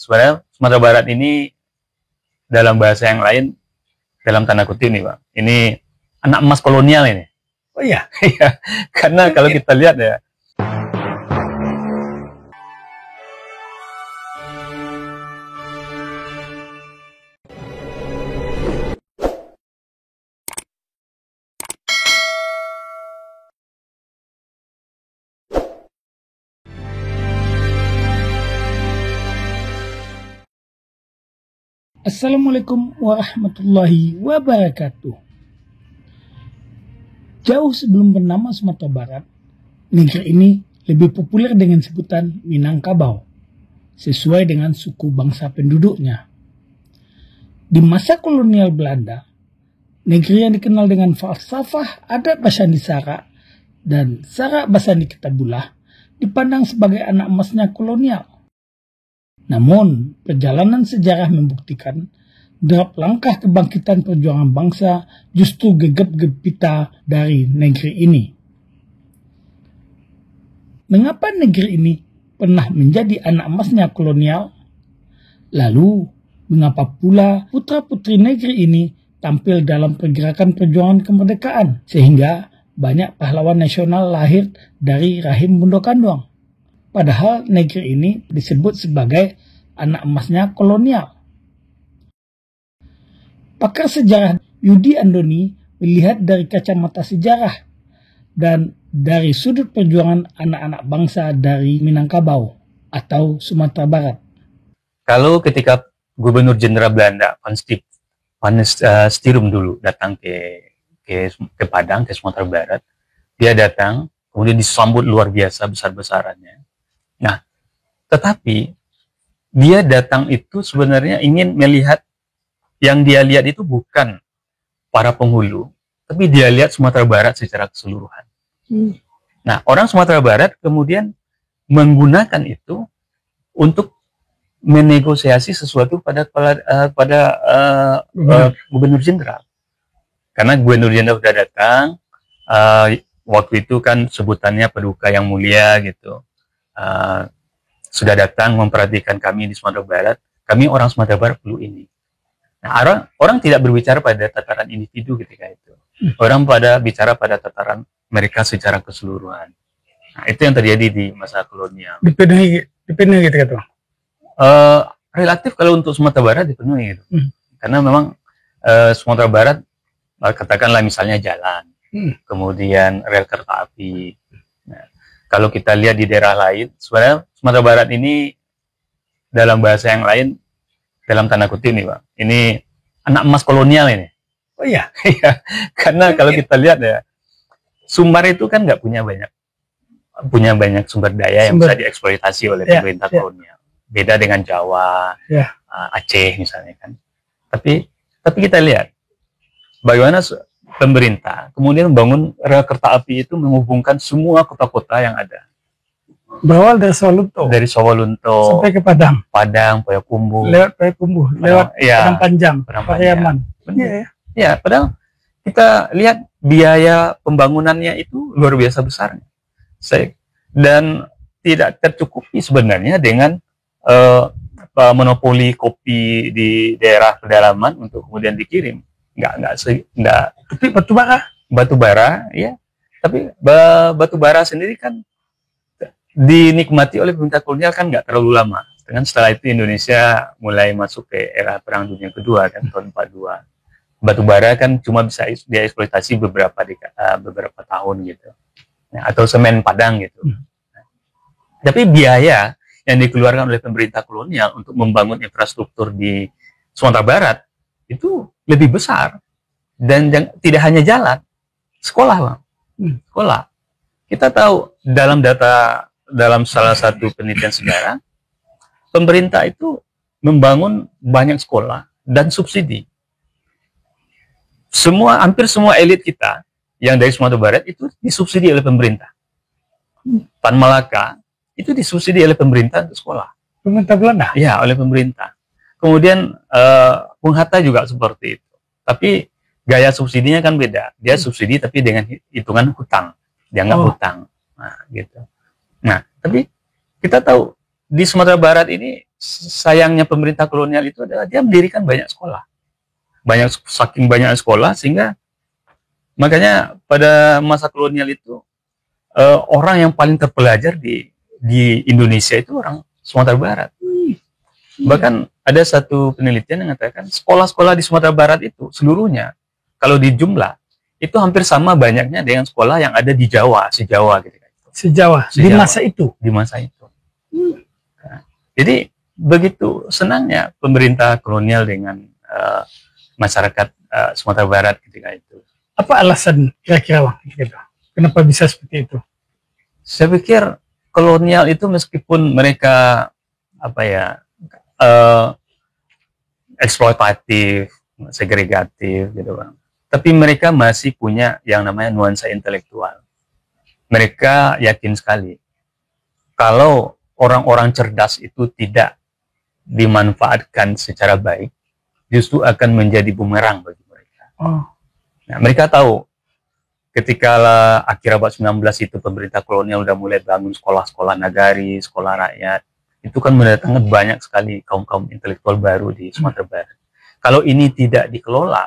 sebenarnya Sumatera Barat ini dalam bahasa yang lain, dalam tanda kutip nih Pak, ini anak emas kolonial ini. Oh iya? Iya, karena kalau kita lihat ya, Assalamualaikum warahmatullahi wabarakatuh. Jauh sebelum bernama Sumatera Barat, negeri ini lebih populer dengan sebutan Minangkabau, sesuai dengan suku bangsa penduduknya. Di masa kolonial Belanda, negeri yang dikenal dengan falsafah adat Basani Sara dan Sara Basani Kitabullah dipandang sebagai anak emasnya kolonial. Namun, perjalanan sejarah membuktikan derap langkah kebangkitan perjuangan bangsa justru gegap gempita dari negeri ini. Mengapa negeri ini pernah menjadi anak emasnya kolonial? Lalu, mengapa pula putra-putri negeri ini tampil dalam pergerakan perjuangan kemerdekaan sehingga banyak pahlawan nasional lahir dari rahim Bundo Kanduang? Padahal negeri ini disebut sebagai anak emasnya kolonial. Pakar sejarah Yudi Andoni melihat dari kacamata sejarah dan dari sudut perjuangan anak-anak bangsa dari Minangkabau atau Sumatera Barat. kalau ketika Gubernur Jenderal Belanda Van Stierum dulu datang ke Padang, ke Sumatera Barat, dia datang, kemudian disambut luar biasa besar-besarannya. Nah, tetapi dia datang itu sebenarnya ingin melihat, yang dia lihat itu bukan para penghulu, tapi dia lihat Sumatera Barat secara keseluruhan. Nah, orang Sumatera Barat kemudian menggunakan itu untuk menegosiasi sesuatu pada Gubernur Jenderal. Karena Gubernur Jenderal sudah datang, waktu itu kan sebutannya Paduka yang Mulia gitu. Sudah datang memperhatikan kami di Sumatera Barat, kami orang Sumatera Barat perlu ini. Nah, orang tidak berbicara pada tataran individu ketika itu. Orang bicara pada tataran mereka secara keseluruhan. Nah, itu yang terjadi di masa kolonial. Dipenuhi gitu kan? Relatif kalau untuk Sumatera Barat dipenuhi gitu. Karena memang Sumatera Barat, katakanlah misalnya jalan, kemudian rel kereta api. Nah, kalau kita lihat di daerah lain, sebenarnya Sumatera Barat ini dalam bahasa yang lain, dalam tanda kutip nih Pak, ini anak emas kolonial ini. Oh iya? Iya, karena kalau kita lihat ya, Sumbar itu kan nggak punya banyak sumber daya yang bisa dieksploitasi oleh pemerintah kolonial. Beda dengan Jawa, Aceh misalnya kan. Tapi kita lihat bagaimana pemerintah kemudian membangun rel kereta api itu menghubungkan semua kota-kota yang ada. Berawal dari Sawalunto. Dari Sawalunto sampai ke Padang. Payakumbuh. Lewat Payakumbuh, lewat Padang Panjang, Pariaman. Ya, padahal kita lihat biaya pembangunannya itu luar biasa besarnya. Dan tidak tercukupi sebenarnya dengan monopoli kopi di daerah pedalaman untuk kemudian dikirim. Enggak. Tapi batu bara, ya. Tapi batu bara sendiri kan dinikmati oleh pemerintah kolonial kan nggak terlalu lama. Dengan setelah itu Indonesia mulai masuk ke era Perang Dunia Kedua kan, tahun 42. Batu bara kan cuma bisa dieksploitasi beberapa tahun gitu. Nah, atau semen Padang gitu. Tapi biaya yang dikeluarkan oleh pemerintah kolonial untuk membangun infrastruktur di Sumatera Barat itu lebih besar. Dan tidak hanya jalan, sekolah Bang. Sekolah. Kita tahu dalam salah satu penelitian sejarah, pemerintah itu membangun banyak sekolah dan subsidi. Hampir semua elit kita yang dari Sumatera Barat itu disubsidi oleh pemerintah. Tan Malaka itu disubsidi oleh pemerintah untuk sekolah. Pemerintah Belanda? Ya, oleh pemerintah. Kemudian Bung Hatta juga seperti itu. Tapi gaya subsidinya kan beda. Dia subsidi tapi dengan hitungan hutang. Dianggap hutang. Nah, gitu. Nah, tapi kita tahu di Sumatera Barat ini sayangnya pemerintah kolonial itu adalah dia mendirikan banyak sekolah, saking banyak sekolah sehingga makanya pada masa kolonial itu orang yang paling terpelajar di Indonesia itu orang Sumatera Barat. Bahkan ada satu penelitian yang mengatakan sekolah-sekolah di Sumatera Barat itu seluruhnya kalau di jumlah itu hampir sama banyaknya dengan sekolah yang ada di Jawa, se-Jawa gitu. Se-Jawa di masa itu. Di masa itu. Nah, jadi begitu senangnya pemerintah kolonial dengan masyarakat Sumatera Barat ketika itu. Apa alasan kira-kira Bang? Gitu. Kenapa bisa seperti itu? Saya pikir kolonial itu meskipun mereka apa ya eksploitatif, segregatif gitu Bang. Tapi mereka masih punya yang namanya nuansa intelektual. Mereka yakin sekali kalau orang-orang cerdas itu tidak dimanfaatkan secara baik, justru akan menjadi bumerang bagi mereka. Nah, mereka tahu ketika akhir abad 19 itu pemerintah kolonial udah mulai bangun sekolah-sekolah nagari, sekolah rakyat, itu kan mendatangkan banyak sekali kaum-kaum intelektual baru di Sumatera Barat. Kalau ini tidak dikelola,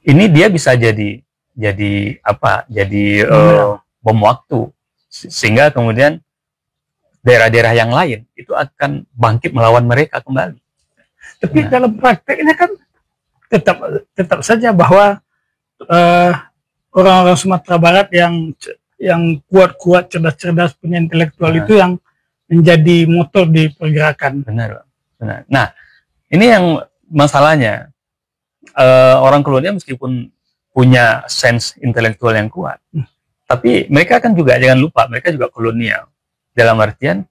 ini dia bisa jadi bom waktu, sehingga kemudian daerah-daerah yang lain itu akan bangkit melawan mereka kembali. Tapi dalam prakteknya kan tetap saja bahwa orang-orang Sumatera Barat yang kuat-kuat, cerdas-cerdas, punya intelektual itu yang menjadi motor di pergerakan. Benar. Nah, ini yang masalahnya. Orang kolonial meskipun punya sense intelektual yang kuat, tapi mereka kan juga jangan lupa mereka juga kolonial. Dalam artian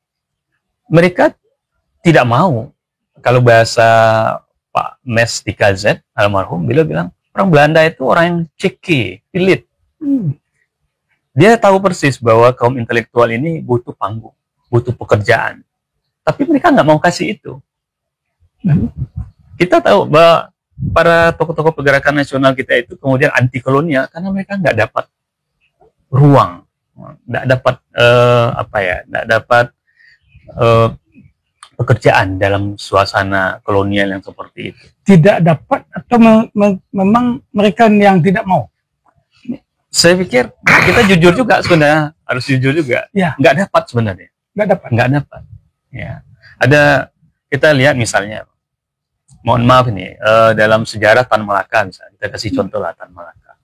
mereka tidak mau, kalau bahasa Pak Mes di KZ almarhum, beliau bilang orang Belanda itu orang yang ceki, pelit. Dia tahu persis bahwa kaum intelektual ini butuh panggung, butuh pekerjaan. Tapi mereka nggak mau kasih itu. Kita tahu bahwa para tokoh-tokoh pergerakan nasional kita itu kemudian anti kolonial karena mereka nggak dapat ruang, nggak dapat nggak dapat pekerjaan dalam suasana kolonial yang seperti itu. Tidak dapat atau memang mereka yang tidak mau? Saya pikir kita jujur juga sebenarnya, harus jujur juga. Ya. Nggak dapat sebenarnya. Nggak dapat. Ya. Ada, kita lihat misalnya, mohon maaf ini, dalam sejarah Tan Malaka misalnya, kita kasih contoh lah Tan Malaka.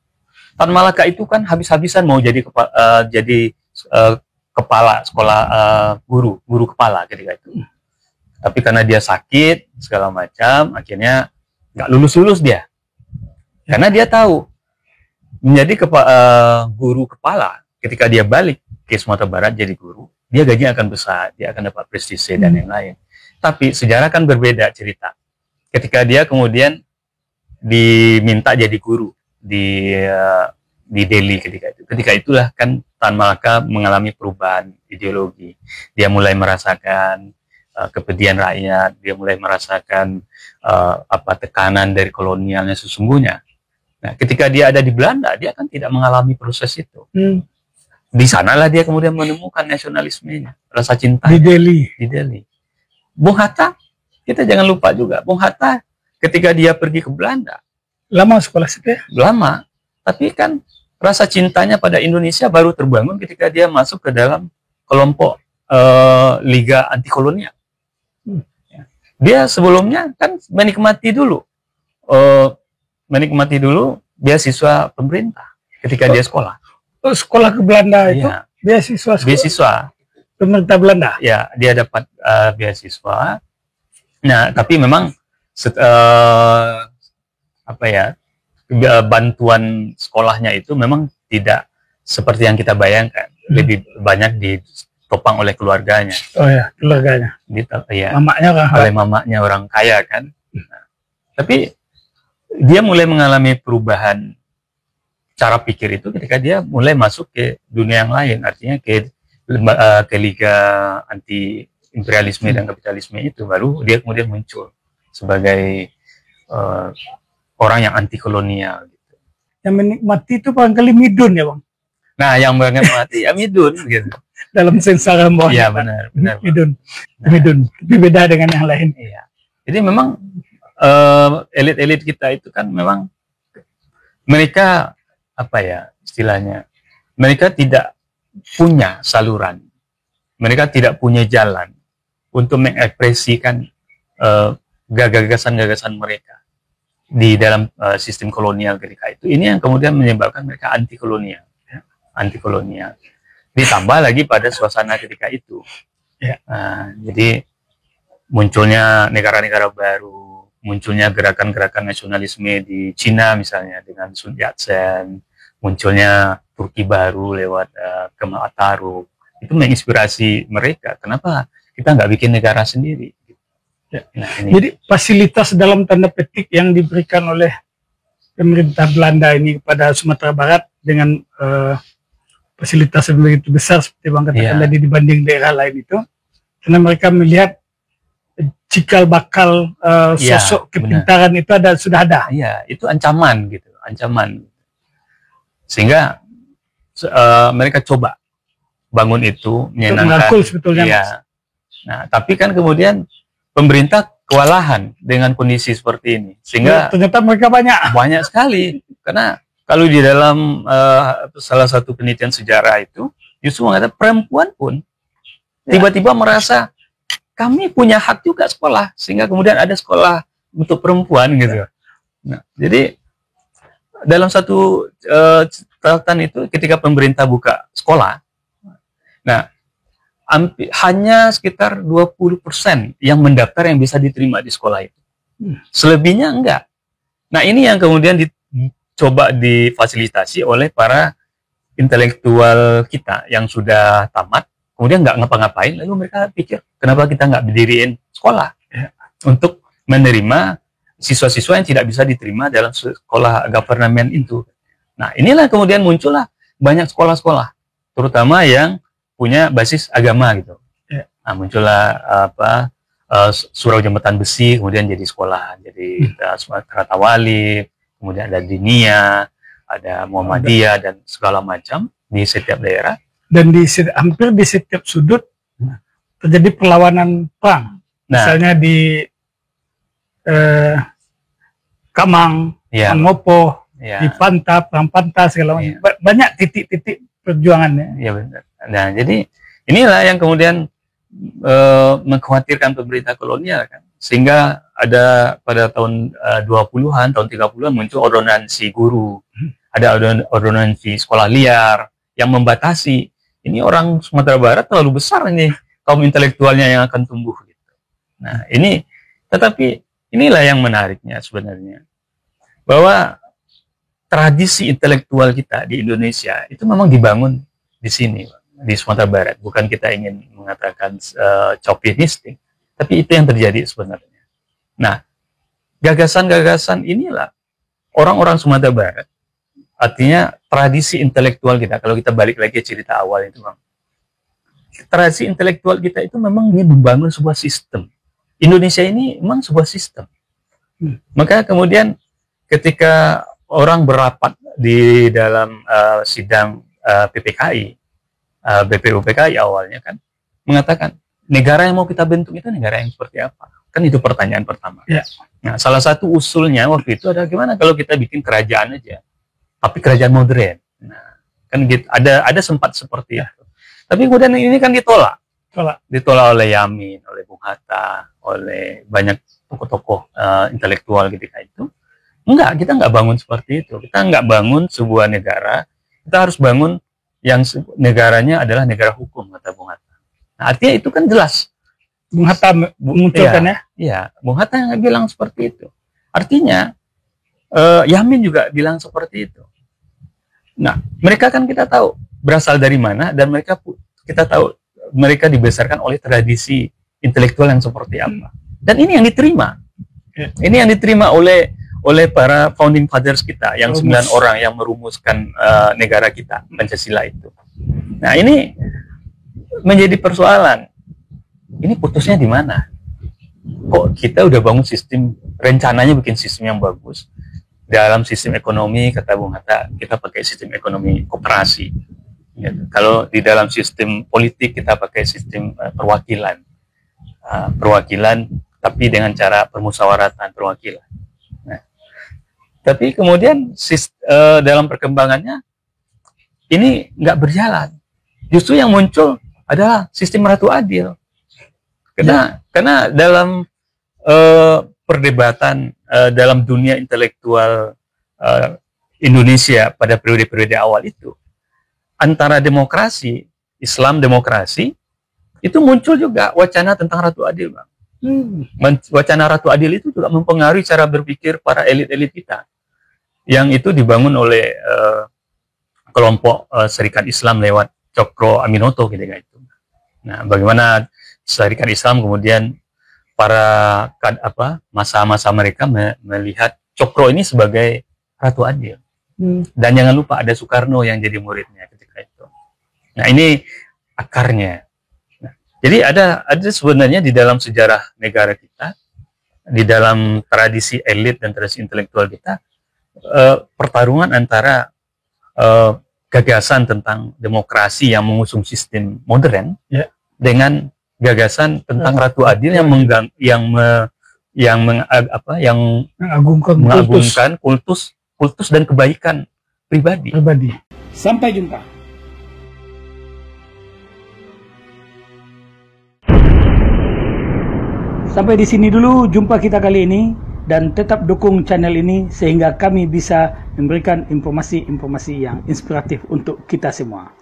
Tan Malaka itu kan habis-habisan mau jadi kepala sekolah, guru kepala ketika itu. Tapi karena dia sakit segala macam, akhirnya nggak lulus dia. Karena dia tahu menjadi guru kepala, ketika dia balik ke Sumatera Barat jadi guru, dia gajinya akan besar, dia akan dapat prestise dan yang lain. Tapi sejarah kan berbeda cerita. Ketika dia kemudian diminta jadi guru di Delhi ketika itulah kan Tan Malaka mengalami perubahan ideologi. Dia mulai merasakan kepedihan rakyat, dia mulai merasakan tekanan dari kolonialnya sesungguhnya. Nah, ketika dia ada di Belanda, dia kan tidak mengalami proses itu. Di sanalah dia kemudian menemukan nasionalismenya, rasa cinta di Delhi. Bung Hatta, kita jangan lupa juga, Bung Hatta ketika dia pergi ke Belanda, lama sekolah situ ya? Lama, tapi kan rasa cintanya pada Indonesia baru terbangun ketika dia masuk ke dalam kelompok Liga Anti Kolonial. Dia sebelumnya kan menikmati dulu beasiswa pemerintah ketika dia sekolah. Sekolah ke Belanda itu beasiswa pemerintah Belanda. Ya, dia dapat beasiswa. Nah, tapi memang bantuan sekolahnya itu memang tidak seperti yang kita bayangkan. Lebih banyak ditopang oleh keluarganya. Oh ya, keluarganya. Mamanya orang kaya kan. Nah, tapi dia mulai mengalami perubahan cara pikir itu ketika dia mulai masuk ke dunia yang lain, artinya ke Liga Anti Imperialisme dan Kapitalisme itu, baru dia kemudian muncul sebagai orang yang anti kolonial gitu. Yang menikmati itu barangkali midun ya Bang? Nah, yang menikmati ya midun gitu. dalam sensara bawah. Iya, benar. Midun. Tapi beda dengan yang lain. Iya. Jadi memang elit-elit kita itu kan memang mereka apa ya istilahnya? Mereka tidak punya saluran. Mereka tidak punya jalan untuk mengekspresikan gagasan-gagasan mereka di dalam sistem kolonial ketika itu. Ini yang kemudian menyebabkan mereka anti kolonial. Ditambah lagi pada suasana ketika itu. Ya. Jadi munculnya negara-negara baru, munculnya gerakan-gerakan nasionalisme di Cina misalnya dengan Sun Yat-sen, munculnya Turki baru lewat Kemal Atatürk, itu menginspirasi mereka. Kenapa kita nggak bikin negara sendiri? Ya. Nah, ini. Jadi fasilitas dalam tanda petik yang diberikan oleh pemerintah Belanda ini kepada Sumatera Barat dengan fasilitas yang begitu besar seperti Bang katakan tadi dibanding daerah lain itu, karena mereka melihat cikal bakal sosok kepintaran itu sudah ada. Iya, itu ancaman gitu, ancaman. Sehingga mereka coba bangun itu, menyenangkan. Merangkul sebetulnya. Iya. Nah, tapi kan kemudian pemerintah kewalahan dengan kondisi seperti ini, sehingga ternyata mereka banyak sekali. Karena kalau di dalam salah satu penelitian sejarah itu justru mengatakan perempuan pun tiba-tiba merasa kami punya hak juga sekolah, sehingga kemudian ada sekolah untuk perempuan gitu. Nah, jadi dalam satu catatan itu ketika pemerintah buka sekolah, nah hanya sekitar 20% yang mendaftar yang bisa diterima di sekolah itu. Selebihnya enggak. Nah, ini yang kemudian coba difasilitasi oleh para intelektual kita yang sudah tamat, kemudian nggak ngapa-ngapain, lalu mereka pikir, kenapa kita nggak berdiriin sekolah untuk menerima siswa-siswa yang tidak bisa diterima dalam sekolah government itu. Nah, inilah kemudian muncullah banyak sekolah-sekolah, terutama yang punya basis agama gitu. Nah, muncullah Surau Jembatan Besi, kemudian jadi sekolah, jadi Sumatera Wali, kemudian ada Dinia, ada Muhammadiyah dan segala macam di setiap daerah. Dan hampir di setiap sudut terjadi perlawanan perang. Misalnya di Kamang, Mangopo, di Panta, perang Panta segala macam. Banyak titik-titik perjuangannya. Iya benar. Nah, jadi inilah yang kemudian mengkhawatirkan pemerintah kolonial kan. Sehingga ada pada tahun 20-an, tahun 30-an muncul ordonansi guru. Ada ordonansi sekolah liar yang membatasi ini orang Sumatera Barat terlalu besar ini kaum intelektualnya yang akan tumbuh gitu. Nah, tetapi inilah yang menariknya sebenarnya. Bahwa tradisi intelektual kita di Indonesia itu memang dibangun di sini, di Sumatera Barat. Bukan kita ingin mengatakan chauvinistik, tapi itu yang terjadi sebenarnya. Nah, gagasan-gagasan inilah orang-orang Sumatera Barat, artinya tradisi intelektual kita, kalau kita balik lagi cerita awal itu, Bang. Tradisi intelektual kita itu memang ingin membangun sebuah sistem. Indonesia ini memang sebuah sistem. Maka kemudian ketika orang berapat di dalam sidang PPKI, BPUPKI awalnya kan, mengatakan, negara yang mau kita bentuk itu negara yang seperti apa? Kan itu pertanyaan pertama. Ya. Nah, salah satu usulnya waktu itu adalah gimana kalau kita bikin kerajaan aja, tapi kerajaan modern. Nah, kan gitu, ada sempat seperti itu. Tapi kemudian ini kan ditolak oleh Yamin, oleh Bung Hatta, oleh banyak tokoh-tokoh intelektual ketika itu. Enggak, kita nggak bangun seperti itu. Kita nggak bangun sebuah negara. Kita harus bangun yang negaranya adalah negara hukum, kata Bung Hatta. Nah, artinya itu kan jelas. Bung Hatta memunculkan Iya, Bung Hatta yang bilang seperti itu. Artinya, Yamin juga bilang seperti itu. Nah, mereka kan kita tahu berasal dari mana, dan kita tahu mereka dibesarkan oleh tradisi intelektual yang seperti apa. Dan ini yang diterima. Ini yang diterima oleh para founding fathers kita, yang 9 orang yang merumuskan negara kita, Pancasila itu. Nah, ini menjadi persoalan. Ini putusnya di mana? Kok kita udah bangun sistem, rencananya bikin sistem yang bagus. Dalam sistem ekonomi, kata Bung Hatta, kita pakai sistem ekonomi koperasi. Gitu. Kalau di dalam sistem politik kita pakai sistem perwakilan, perwakilan, tapi dengan cara permusyawaratan perwakilan. Nah, tapi kemudian dalam perkembangannya ini nggak berjalan. Justru yang muncul adalah sistem ratu adil. Karena dalam perdebatan dalam dunia intelektual Indonesia pada periode-periode awal itu, antara demokrasi, Islam demokrasi, itu muncul juga wacana tentang ratu adil, Bang. Wacana ratu adil itu juga mempengaruhi cara berpikir para elit-elit kita, yang itu dibangun oleh kelompok Serikat Islam lewat Cokro Aminoto ketika itu. Nah, bagaimana Serikat Islam kemudian para masa-masa mereka melihat Cokro ini sebagai ratu adil. Dan jangan lupa ada Soekarno yang jadi muridnya ketika itu. Nah, ini akarnya. Nah, jadi ada sebenarnya di dalam sejarah negara kita, di dalam tradisi elit dan tradisi intelektual kita, pertarungan antara gagasan tentang demokrasi yang mengusung sistem modern dengan gagasan tentang ratu adil yang mengagungkan kultus dan kebaikan pribadi. Sampai jumpa. Sampai di sini dulu jumpa kita kali ini, dan tetap dukung channel ini sehingga kami bisa memberikan informasi-informasi yang inspiratif untuk kita semua.